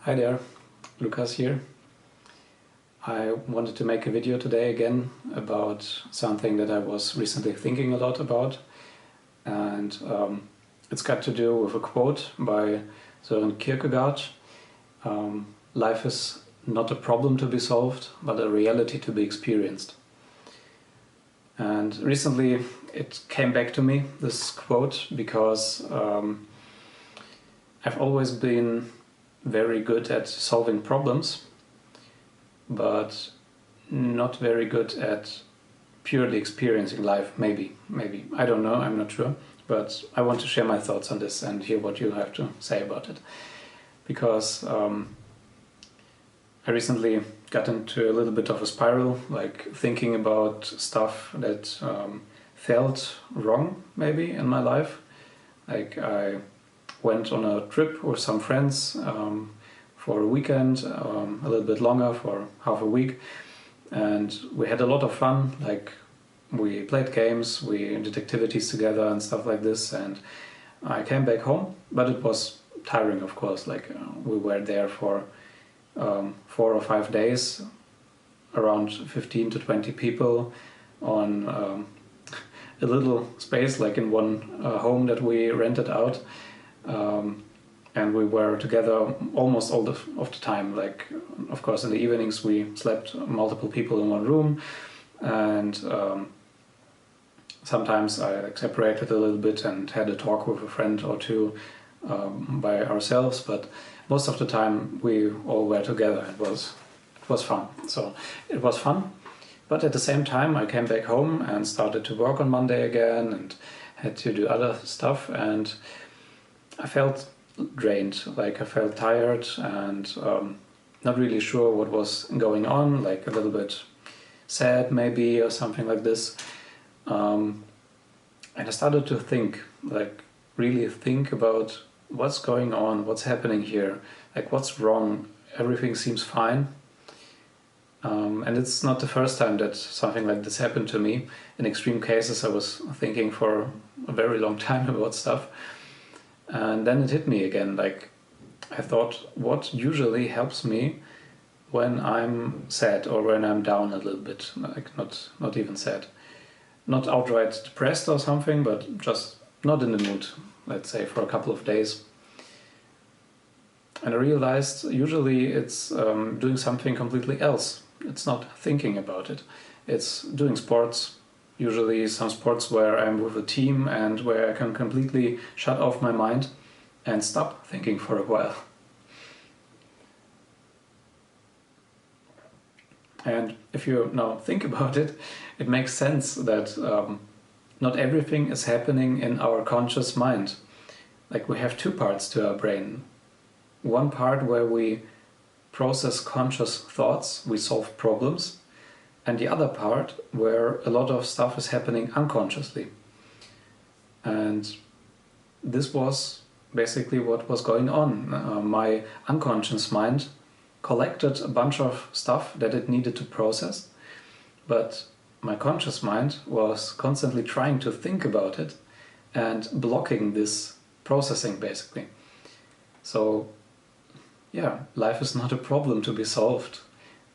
Hi there, Lucas here. I wanted to make a video today again about something that I was recently thinking a lot about, and it's got to do with a quote by Søren Kierkegaard. Life is not a problem to be solved, but a reality to be experienced. And recently it came back to me, this quote, because I've always been very good at solving problems, but not very good at purely experiencing life. Maybe, I don't know, I'm not sure, but I want to share my thoughts on this and hear what you have to say about it, because I recently got into a little bit of a spiral, like thinking about stuff that felt wrong maybe in my life. Like I went on a trip with some friends for a weekend, a little bit longer, for half a week, and we had a lot of fun. Like we played games, we did activities together and stuff like this, and I came back home, but it was tiring, of course. Like we were there for 4 or 5 days, around 15 to 20 people on a little space, like in one home that we rented out. And we were together almost all of the time. Like, of course, in the evenings we slept multiple people in one room, and sometimes I separated a little bit and had a talk with a friend or two by ourselves, but most of the time we all were together. It was fun. So it was fun, but at the same time I came back home and started to work on Monday again and had to do other stuff, and I felt drained. Like I felt tired and not really sure what was going on, like a little bit sad maybe or something like this. And I started to think, like really think about what's going on, what's happening here, like what's wrong, everything seems fine. And it's not the first time that something like this happened to me. In extreme cases I was thinking for a very long time about stuff. And then it hit me again, like I thought, what usually helps me when I'm sad or when I'm down a little bit, like not even sad, not outright depressed or something, but just not in the mood, let's say, for a couple of days. And I realized usually it's doing something completely else. It's not thinking about it. It's doing sports. Usually some sports where I'm with a team and where I can completely shut off my mind and stop thinking for a while. And if you now think about it, it makes sense that not everything is happening in our conscious mind. Like we have two parts to our brain. One part where we process conscious thoughts, we solve problems, and the other part where a lot of stuff is happening unconsciously. And this was basically what was going on. My unconscious mind collected a bunch of stuff that it needed to process, but my conscious mind was constantly trying to think about it and blocking this processing, basically. So yeah, life is not a problem to be solved.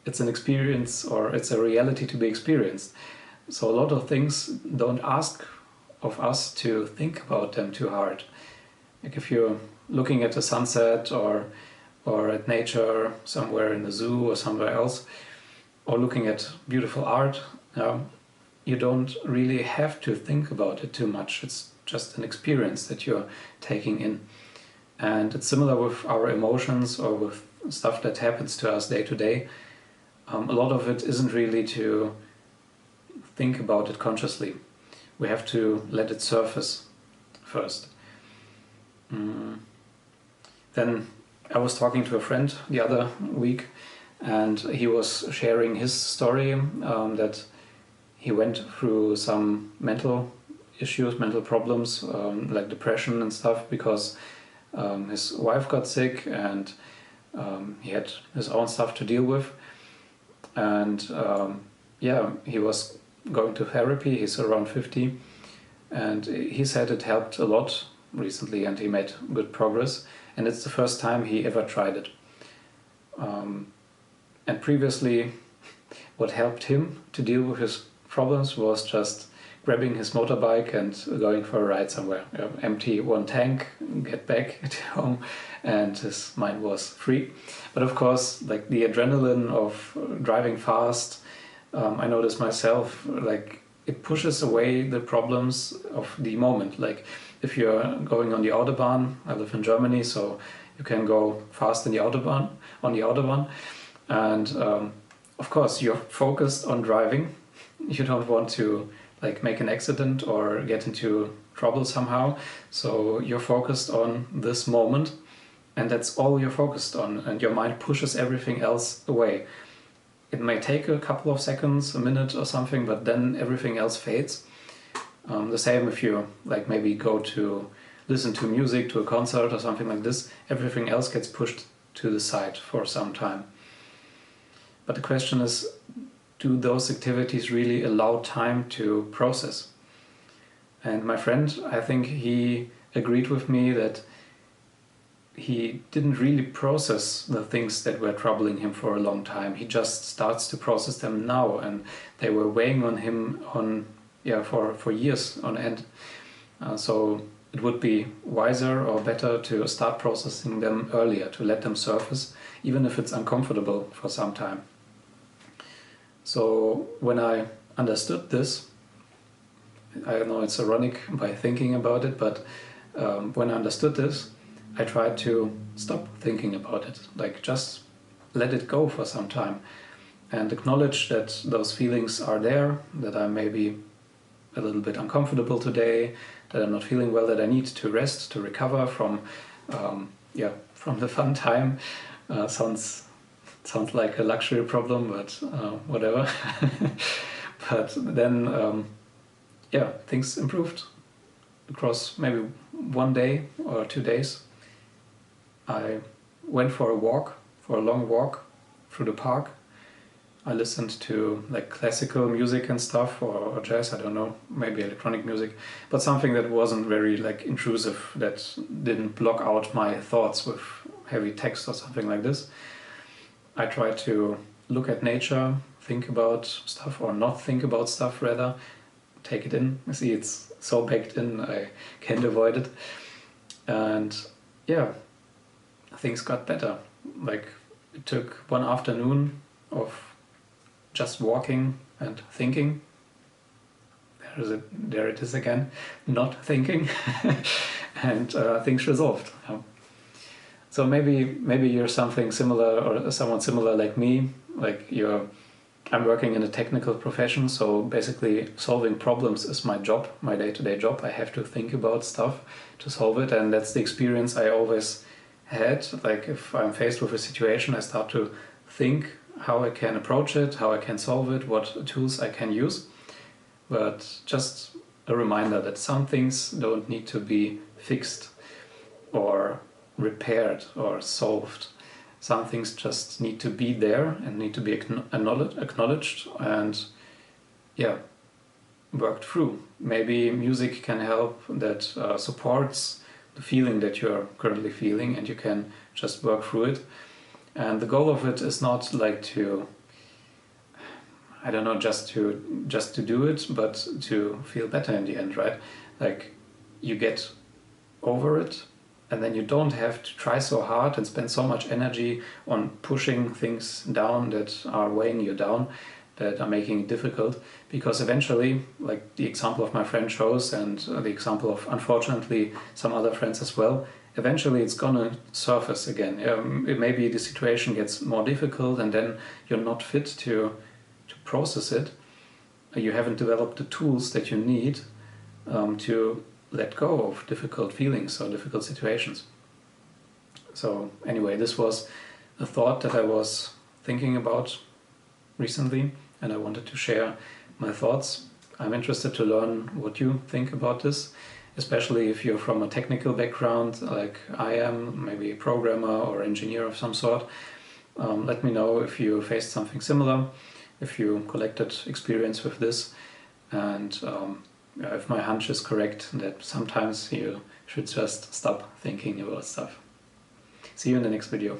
It's an experience, or it's a reality to be experienced. So a lot of things don't ask of us to think about them too hard. Like if you're looking at the sunset or at nature somewhere in the zoo or somewhere else, or looking at beautiful art, you don't really have to think about it too much. It's just an experience that you're taking in. And it's similar with our emotions or with stuff that happens to us day to day. A lot of it isn't really to think about it consciously. We have to let it surface first. Then I was talking to a friend the other week, and he was sharing his story that he went through some mental issues, mental problems, like depression and stuff, because his wife got sick and he had his own stuff to deal with. And yeah, he was going to therapy. He's around 50, and he said it helped a lot recently and he made good progress, and it's the first time he ever tried it. And previously, what helped him to deal with his problems was just grabbing his motorbike and going for a ride somewhere. Empty one tank, get back at home, and his mind was free. But of course, like the adrenaline of driving fast, I noticed myself, like it pushes away the problems of the moment. Like if you're going on the Autobahn, I live in Germany, so you can go fast in the Autobahn, on the Autobahn, and of course you're focused on driving. You don't want to like make an accident or get into trouble somehow, so you're focused on this moment, and that's all you're focused on, and your mind pushes everything else away. It may take a couple of seconds, a minute or something, but then everything else fades. The same if you like maybe go to listen to music, to a concert or something like this, everything else gets pushed to the side for some time. But the question is, do those activities really allow time to process? And my friend, I think he agreed with me that he didn't really process the things that were troubling him for a long time. He just starts to process them now, and they were weighing on him for years on end. So it would be wiser or better to start processing them earlier, to let them surface, even if it's uncomfortable for some time. So when I understood this, I know it's ironic by thinking about it, but when I understood this, I tried to stop thinking about it, like just let it go for some time and acknowledge that those feelings are there, that I may be a little bit uncomfortable today, that I'm not feeling well, that I need to rest, to recover from the fun time. Sounds like a luxury problem, but whatever. But then, things improved across maybe 1 day or 2 days. I went for a long walk through the park. I listened to like classical music and stuff, or jazz, I don't know, maybe electronic music, but something that wasn't very like intrusive, that didn't block out my thoughts with heavy text or something like this. I tried to look at nature, think about stuff, or not think about stuff rather, take it in. You see, it's so baked in, I can't avoid it. And things got better. Like it took one afternoon of just walking and thinking. There it is again, not thinking, and things resolved. So maybe you're something similar, or someone similar like me. Like I'm working in a technical profession, so basically solving problems is my job, my day-to-day job. I have to think about stuff to solve it, and that's the experience I always had. Like if I'm faced with a situation, I start to think how I can approach it, how I can solve it, what tools I can use. But just a reminder that some things don't need to be fixed or repaired or solved. Some things just need to be there and need to be acknowledged and worked through. Maybe music can help, that supports the feeling that you're currently feeling, and you can just work through it. And the goal of it is not like to, I don't know, just to do it, but to feel better in the end, right? Like you get over it, and then you don't have to try so hard and spend so much energy on pushing things down that are weighing you down, that are making it difficult. Because eventually, like the example of my friend shows, and the example of unfortunately some other friends as well, eventually it's gonna surface again. It maybe the situation gets more difficult, and then you're not fit to process it. You haven't developed the tools that you need to let go of difficult feelings or difficult situations. So anyway, this was a thought that I was thinking about recently, and I wanted to share my thoughts. I'm interested to learn what you think about this, especially if you're from a technical background like I am, maybe a programmer or engineer of some sort. Let me know if you faced something similar, if you collected experience with this, and if my hunch is correct, that sometimes you should just stop thinking about stuff. See you in the next video.